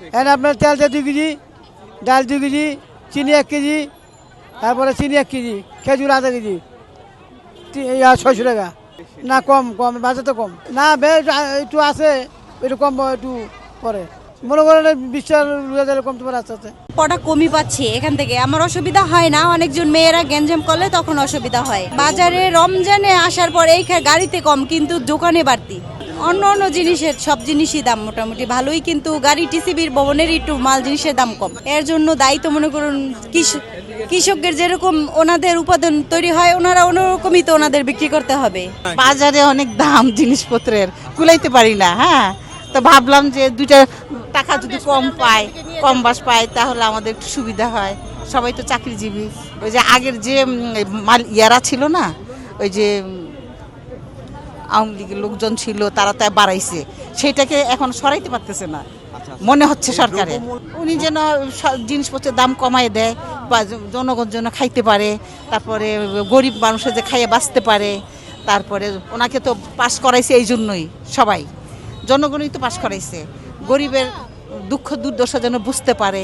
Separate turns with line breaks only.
এখন আপনার তেলটা 2 কেজি, ডাল 2 কেজি, চিনি 1 কেজি, তারপরে চিনি 1 কেজি, খেজুর আধা কেজি, 600 টাকা। না কম কম, বাজার তো কম না, বেশ একটু আছে, একটু কম একটু পরে মনে করেন 20 টাকা কমতে পারে আস্তে আস্তে।
পড়া কমই পাচ্ছি এখান থেকে, আমার অসুবিধা হয় না। অনেকজন মেয়েরা গ্যাঞ্জাম করলে তখন অসুবিধা হয়। বাজারে রমজানে আসার পর এই গাড়িতে কম, কিন্তু দোকানে বাড়তি। অন্য অন্য জিনিসের সব জিনিসই দাম মোটামুটি ভালোই, কিন্তু গাড়ি টিসিবির ভবনের একটু মাল জিনিসের দাম কম। এর জন্য দায়িত্ব মনে করুন কৃষকদের, যেরকম ওনাদের উৎপাদন তৈরি হয় ওনারা ওরকমই তো ওনাদের বিক্রি করতে হবে।
বাজারে অনেক দাম জিনিসপত্রের, কুলাইতে পারি না। হ্যাঁ, তো ভাবলাম যে 2 টাকা যদি কম বাস পায় তাহলে আমাদের একটু সুবিধা হয়। সবাই তো চাকরিজীবী। ওই যে আগের যে ইয়ারা ছিল না, ওই যে আওয়ামী লীগের লোকজন ছিল, তারা তাই বাড়াইছে, সেটাকে এখন সরাইতে পারতেছে না মনে হচ্ছে সরকারে। উনি যেন জিনিসপত্রের দাম কমায় দেয় বা জনগণ যেন খাইতে পারে, তারপরে গরিব মানুষের যে খাইয়ে বাঁচতে পারে। তারপরে ওনাকে তো পাস করাইছে এই জন্যই, সবাই জনগণই তো পাস করাইছে, গরিবের দুঃখ দুর্দশা যেন বুঝতে পারে।